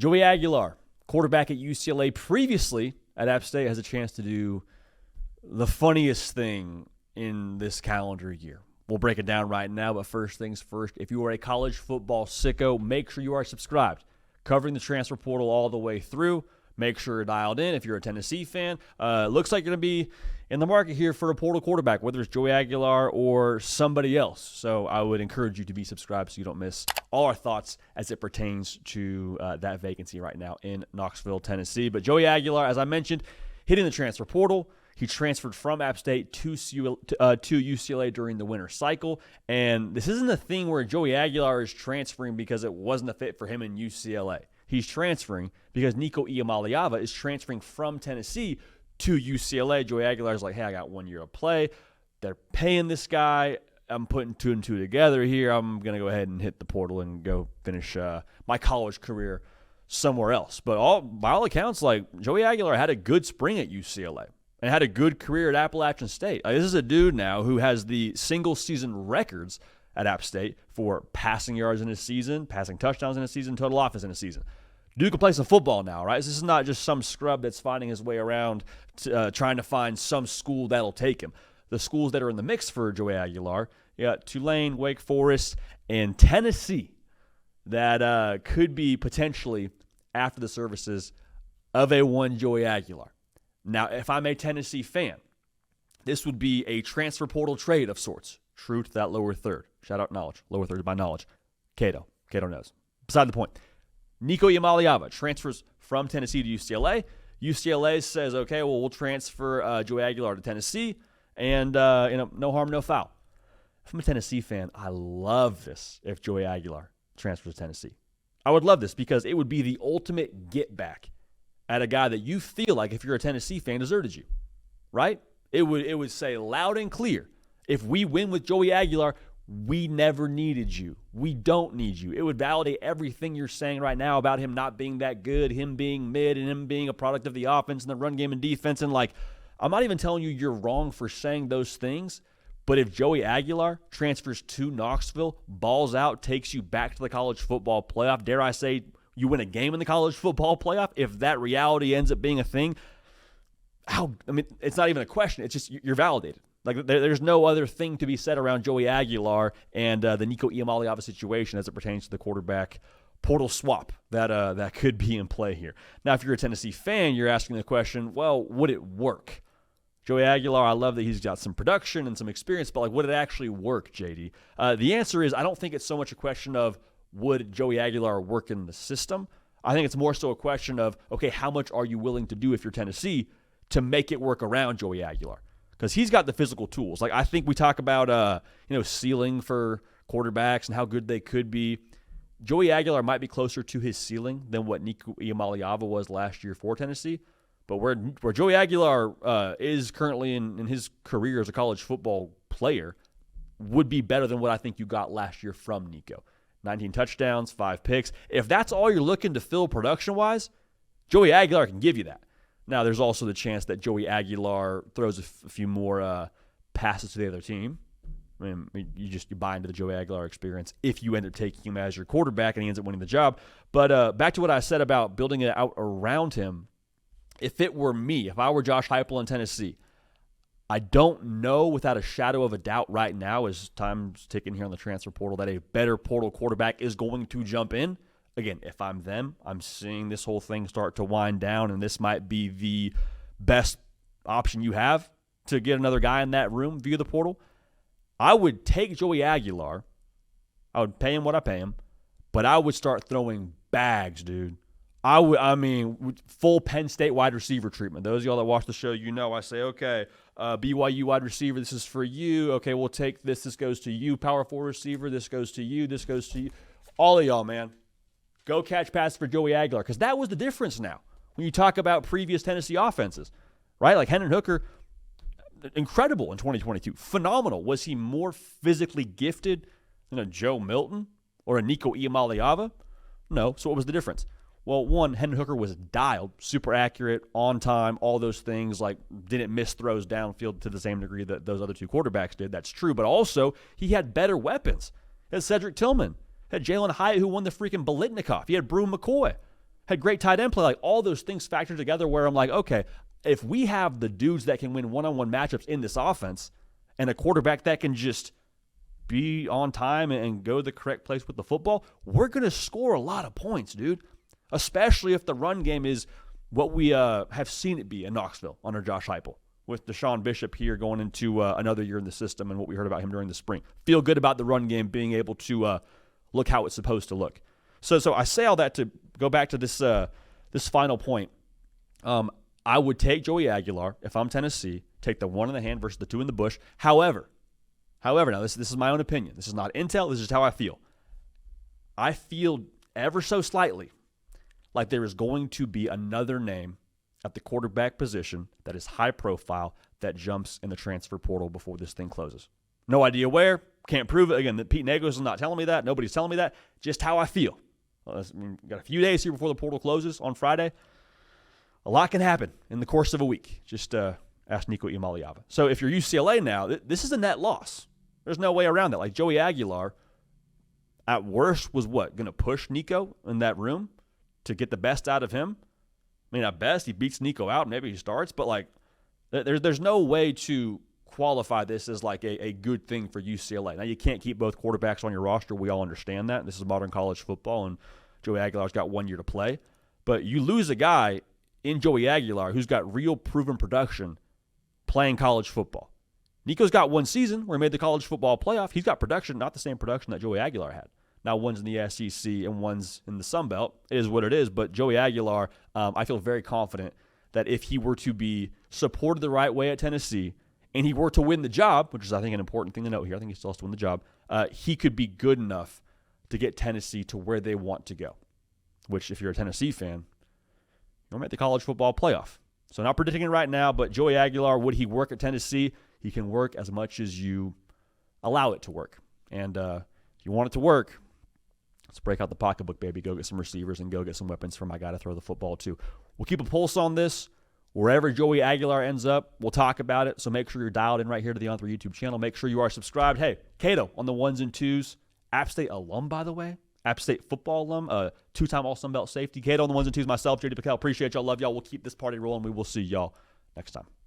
Joey Aguilar, quarterback at UCLA, previously at App State, has a chance to do the funniest thing in this calendar year. We'll break it down right now, but first things first, if you are a college football sicko, make sure you are subscribed. Covering the transfer portal all the way through. Make sure you're dialed in. If you're a Tennessee fan, looks like you're going to be in the market here for a portal quarterback, whether it's Joey Aguilar or somebody else. So I would encourage you to be subscribed so you don't miss all our thoughts as it pertains to that vacancy right now in Knoxville, Tennessee. But Joey Aguilar, as I mentioned, hitting the transfer portal. He transferred from App State to UCLA during the winter cycle. And this isn't a thing where Joey Aguilar is transferring because it wasn't a fit for him in UCLA. He's transferring because Nico is transferring from Tennessee to UCLA. Joey Aguilar's like, hey, I got 1 year to play. They're paying this guy. I'm putting two and two together here. I'm going to go ahead and hit the portal and go finish my college career somewhere else. But by all accounts, like Joey Aguilar had a good spring at UCLA and had a good career at Appalachian State. This is a dude now who has the single-season records at App State for passing yards in a season, passing touchdowns in a season, total offense in a season. Dude can play some football now, right? This is not just some scrub that's finding his way around trying to find some school that'll take him. The schools that are in the mix for Joey Aguilar, you got Tulane, Wake Forest, and Tennessee that could be potentially after the services of a one Joey Aguilar. Now, if I'm a Tennessee fan, this would be a transfer portal trade of sorts. True to that lower third. Shout out knowledge. Lower third is by knowledge. Cato knows. Beside the point. Nico transfers from Tennessee to UCLA. UCLA says, okay, well, we'll transfer Joey Aguilar to Tennessee, and no harm, no foul. If I'm a Tennessee fan, I love this if Joey Aguilar transfers to Tennessee. I would love this because it would be the ultimate get back at a guy that you feel like, if you're a Tennessee fan, deserted you, right? It would say loud and clear, if we win with Joey Aguilar, we never needed you. We don't need you. It would validate everything you're saying right now about him not being that good, him being mid, and him being a product of the offense and the run game and defense. And, I'm not even telling you you're wrong for saying those things, but if Joey Aguilar transfers to Knoxville, balls out, takes you back to the college football playoff, dare I say you win a game in the college football playoff, if that reality ends up being a thing, it's not even a question. It's just you're validated. There's no other thing to be said around Joey Aguilar and the Nico situation as it pertains to the quarterback portal swap that could be in play here. Now, if you're a Tennessee fan, you're asking the question, well, would it work? Joey Aguilar, I love that he's got some production and some experience, but would it actually work, JD? The answer is I don't think it's so much a question of would Joey Aguilar work in the system. I think it's more so a question of, okay, how much are you willing to do if you're Tennessee to make it work around Joey Aguilar? Because he's got the physical tools. I think we talk about, ceiling for quarterbacks and how good they could be. Joey Aguilar might be closer to his ceiling than what Nico was last year for Tennessee. But where Joey Aguilar is currently in his career as a college football player would be better than what I think you got last year from Nico. 19 touchdowns, 5 picks. If that's all you're looking to fill production-wise, Joey Aguilar can give you that. Now, there's also the chance that Joey Aguilar throws a few more passes to the other team. You buy into the Joey Aguilar experience if you end up taking him as your quarterback and he ends up winning the job. But back to what I said about building it out around him, if it were me, if I were Josh Heupel in Tennessee, I don't know without a shadow of a doubt right now, as time's ticking here on the transfer portal, that a better portal quarterback is going to jump in. Again, if I'm them, I'm seeing this whole thing start to wind down, and this might be the best option you have to get another guy in that room via the portal. I would take Joey Aguilar. I would pay him what I pay him, but I would start throwing bags, dude. Full Penn State wide receiver treatment. Those of y'all that watch the show, I say, okay, BYU wide receiver, this is for you. Okay, we'll take this. This goes to you. Power 4 receiver, this goes to you. This goes to you. All of y'all, man. Go catch pass for Joey Aguilar, because that was the difference now when you talk about previous Tennessee offenses, right? Hendon Hooker, incredible in 2022. Phenomenal. Was he more physically gifted than a Joe Milton or a Nico No. So what was the difference? Well, one, Hendon Hooker was dialed, super accurate, on time, all those things, didn't miss throws downfield to the same degree that those other two quarterbacks did. That's true. But also, he had better weapons. He had Cedric Tillman. He had Jalen Hyatt, who won the freaking Biletnikoff. He had Brew McCoy. had great tight end play. Like, all those things factor together where I'm like, okay, if we have the dudes that can win one-on-one matchups in this offense and a quarterback that can just be on time and go to the correct place with the football, we're going to score a lot of points, dude, especially if the run game is what we have seen it be in Knoxville under Josh Heupel, with Deshaun Bishop here going into another year in the system and what we heard about him during the spring. Feel good about the run game being able to look how it's supposed to look. So I say all that to go back to this final point. I would take Joey Aguilar if I'm Tennessee, take the 1 in the hand versus the 2 in the bush. However, now this is my own opinion. This is not intel. This is how I feel. I feel ever so slightly like there is going to be another name at the quarterback position that is high profile that jumps in the transfer portal before this thing closes. No idea where. Can't prove it. Again, Pete Nagos is not telling me that. Nobody's telling me that. Just how I feel. We've got a few days here before the portal closes on Friday. A lot can happen in the course of a week. Just ask Nico Imaliava. So if you're UCLA now, this is a net loss. There's no way around that. Like, Joey Aguilar, at worst, was what? Going to push Nico in that room to get the best out of him? I mean, at best, he beats Nico out. Maybe he starts. But, like, there's no way to qualify this as, like, a good thing for UCLA. Now, you can't keep both quarterbacks on your roster. We all understand that. This is modern college football, and Joey Aguilar's got 1 year to play. But you lose a guy in Joey Aguilar who's got real proven production playing college football. Nico's got 1 season where he made the college football playoff. He's got production, not the same production that Joey Aguilar had. Now, one's in the SEC and one's in the Sun Belt. It is what it is. But Joey Aguilar, I feel very confident that if he were to be supported the right way at Tennessee and he were to win the job, which is, I think, an important thing to note here, I think he still has to win the job, he could be good enough to get Tennessee to where they want to go, which, if you're a Tennessee fan, you'll make the college football playoff. So not predicting it right now, but Joey Aguilar, would he work at Tennessee? He can work as much as you allow it to work. And if you want it to work, let's break out the pocketbook, baby. Go get some receivers and go get some weapons for my guy to throw the football to. We'll keep a pulse on this. Wherever Joey Aguilar ends up, we'll talk about it. So make sure you're dialed in right here to the On3 YouTube channel. Make sure you are subscribed. Hey, Cato on the 1s and 2s. App State alum, by the way. App State football alum, 2-time All-Sun Belt safety. Cato on the 1s and 2s, myself, JD PicKell. Appreciate y'all. Love y'all. We'll keep this party rolling. We will see y'all next time.